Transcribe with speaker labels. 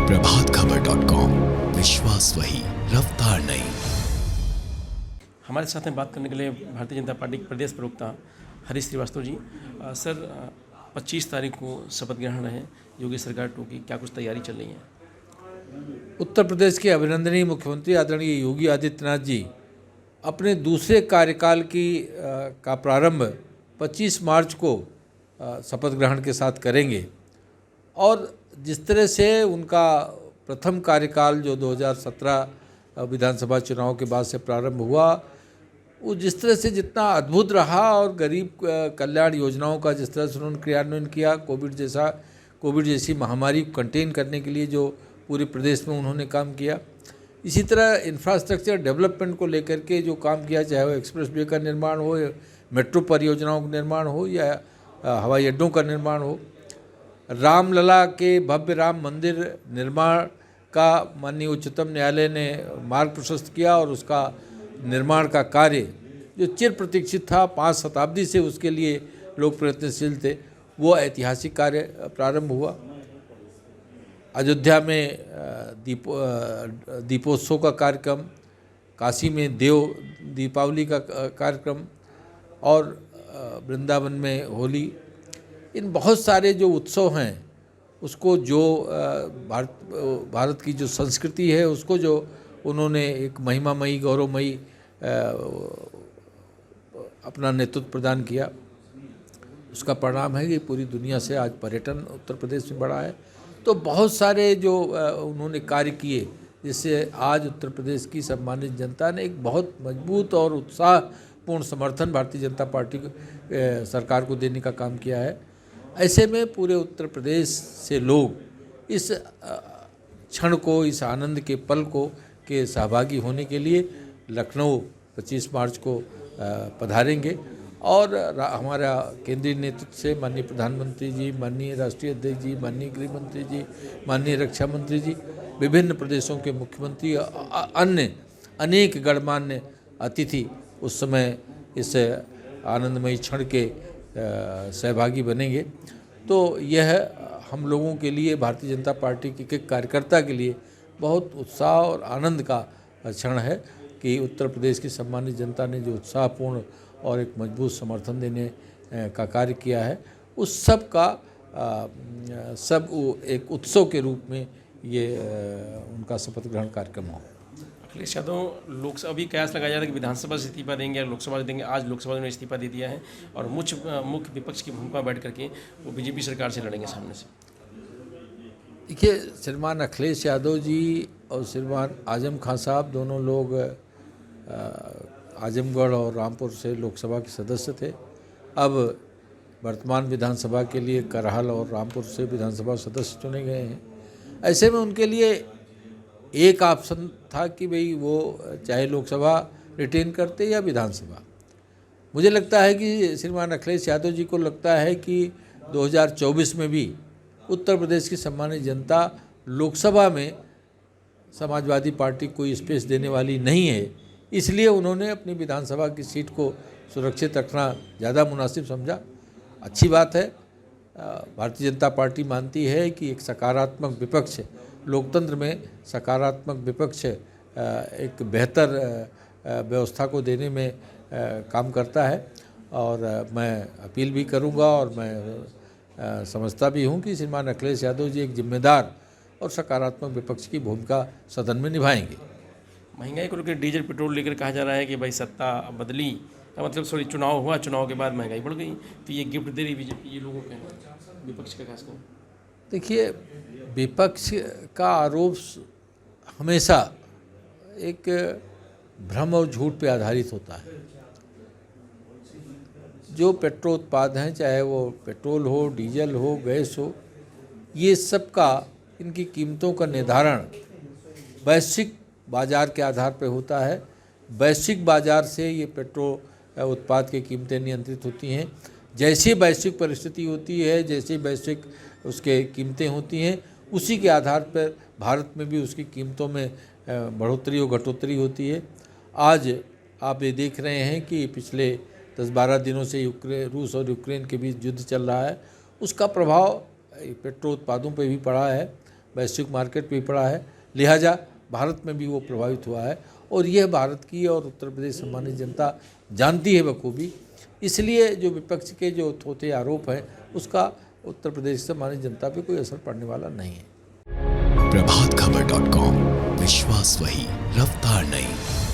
Speaker 1: प्रभातखबर.com, विश्वास वही, रफ्तार नहीं।
Speaker 2: हमारे साथ में बात करने के लिए भारतीय जनता पार्टी के प्रदेश प्रवक्ता हरीश श्रीवास्तव जी। सर, 25 तारीख को शपथ ग्रहण है योगी सरकार 2 की, क्या कुछ तैयारी चल रही है?
Speaker 3: उत्तर प्रदेश के अभिनंदनीय मुख्यमंत्री आदरणीय योगी आदित्यनाथ जी अपने दूसरे कार्यकाल का प्रारंभ 25 मार्च को शपथ ग्रहण के साथ करेंगे। और जिस तरह से उनका प्रथम कार्यकाल जो 2017 विधानसभा चुनाव के बाद से प्रारंभ हुआ, वो जिस तरह से जितना अद्भुत रहा और गरीब कल्याण योजनाओं का जिस तरह से उन्होंने क्रियान्वयन किया, कोविड जैसी महामारी को कंटेन करने के लिए जो पूरे प्रदेश में उन्होंने काम किया, इसी तरह इंफ्रास्ट्रक्चर डेवलपमेंट को लेकर के जो काम किया, चाहे वो एक्सप्रेस वे का निर्माण हो, मेट्रो परियोजनाओं का निर्माण हो या हवाई अड्डों का निर्माण हो, रामलला के भव्य राम मंदिर निर्माण का माननीय उच्चतम न्यायालय ने मार्ग प्रशस्त किया और उसका निर्माण का कार्य जो चिर प्रतीक्षित था, 5 शताब्दी से उसके लिए लोग प्रयत्नशील थे, वो ऐतिहासिक कार्य प्रारंभ हुआ। अयोध्या में दीपोत्सव का कार्यक्रम, काशी में दीपावली का कार्यक्रम और वृंदावन में होली, इन बहुत सारे जो उत्सव हैं उसको जो भारत की जो संस्कृति है उसको जो उन्होंने एक महिमामयी गौरवमयी अपना नेतृत्व प्रदान किया, उसका परिणाम है कि पूरी दुनिया से आज पर्यटन उत्तर प्रदेश में बढ़ा है। तो बहुत सारे जो उन्होंने कार्य किए जिससे आज उत्तर प्रदेश की सम्मानित जनता ने एक बहुत मजबूत और उत्साहपूर्ण समर्थन भारतीय जनता पार्टी सरकार को देने का काम किया है। ऐसे में पूरे उत्तर प्रदेश से लोग इस क्षण को, इस आनंद के पल को के सहभागी होने के लिए लखनऊ 25 मार्च को पधारेंगे। और हमारा केंद्रीय नेतृत्व से माननीय प्रधानमंत्री जी, माननीय राष्ट्रीय अध्यक्ष जी, माननीय गृह मंत्री जी, माननीय रक्षा मंत्री जी, विभिन्न प्रदेशों के मुख्यमंत्री, अन्य अनेक गणमान्य अतिथि उस समय इस आनंदमयी क्षण के सहभागी बनेंगे। तो यह हम लोगों के लिए, भारतीय जनता पार्टी के कार्यकर्ता के लिए बहुत उत्साह और आनंद का क्षण है कि उत्तर प्रदेश की सम्मानित जनता ने जो उत्साहपूर्ण और एक मजबूत समर्थन देने का कार्य किया है, उस सब का सब एक उत्सव के रूप में ये उनका शपथ ग्रहण कार्यक्रम हो।
Speaker 2: अखिलेश यादव लोकसभा अभी कयास लगाया जा रहा है कि विधानसभा से इस्तीफा देंगे या लोकसभा से देंगे। आज लोकसभा ने इस्तीफा दे दिया है और मुख्य विपक्ष की भूमिका बैठ करके वो बीजेपी सरकार से लड़ेंगे सामने से।
Speaker 3: देखिए, श्रीमान अखिलेश यादव जी और श्रीमान आजम खान साहब दोनों लोग आजमगढ़ और रामपुर से लोकसभा के सदस्य थे। अब वर्तमान विधानसभा के लिए करहल और रामपुर से विधानसभा सदस्य चुने गए हैं। ऐसे में उनके लिए एक ऑप्शन था कि भाई वो चाहे लोकसभा रिटेन करते या विधानसभा। मुझे लगता है कि श्रीमान अखिलेश यादव जी को लगता है कि 2024 में भी उत्तर प्रदेश की सम्मानित जनता लोकसभा में समाजवादी पार्टी को कोई स्पेस देने वाली नहीं है, इसलिए उन्होंने अपनी विधानसभा की सीट को सुरक्षित रखना ज़्यादा मुनासिब समझा। अच्छी बात है। भारतीय जनता पार्टी मानती है कि एक सकारात्मक विपक्ष, लोकतंत्र में सकारात्मक विपक्ष एक बेहतर व्यवस्था को देने में काम करता है। और मैं अपील भी करूंगा और मैं समझता भी हूं कि श्रीमान अखिलेश यादव जी एक जिम्मेदार और सकारात्मक विपक्ष की भूमिका सदन में निभाएंगे।
Speaker 2: महंगाई को लेकर डीजल पेट्रोल लेकर कहा जा रहा है कि भाई सत्ता बदली का मतलब चुनाव हुआ, चुनाव के बाद महंगाई बढ़ गई, तो ये गिफ्ट दे रही बीजेपी ये लोगों को, विपक्ष का खासकर।
Speaker 3: देखिए, विपक्ष का आरोप हमेशा एक भ्रम और झूठ पे आधारित होता है। जो पेट्रोल उत्पाद हैं, चाहे वो पेट्रोल हो, डीजल हो, गैस हो, ये सब का इनकी कीमतों का निर्धारण वैश्विक बाज़ार के आधार पर होता है। वैश्विक बाज़ार से ये पेट्रोल उत्पाद की कीमतें नियंत्रित होती हैं। जैसी वैश्विक परिस्थिति होती है, जैसी वैश्विक उसके कीमतें होती हैं, उसी के आधार पर भारत में भी उसकी कीमतों में बढ़ोतरी और घटोतरी होती है। आज आप ये देख रहे हैं कि पिछले 10-12 दिनों से रूस और यूक्रेन के बीच युद्ध चल रहा है, उसका प्रभाव पेट्रोल उत्पादों पर भी पड़ा है। वैश्विक मार्केट में भी पड़ा है, लिहाजा भारत में भी वो प्रभावित हुआ है और यह भारत की और उत्तर प्रदेश सम्मानित जनता जानती है बखूबी। इसलिए जो विपक्ष के जो थोथे आरोप हैं उसका उत्तर प्रदेश सम्मानित जनता पे कोई असर पड़ने वाला नहीं है।
Speaker 1: प्रभातखबर.com, विश्वास वही, रफ्तार नहीं।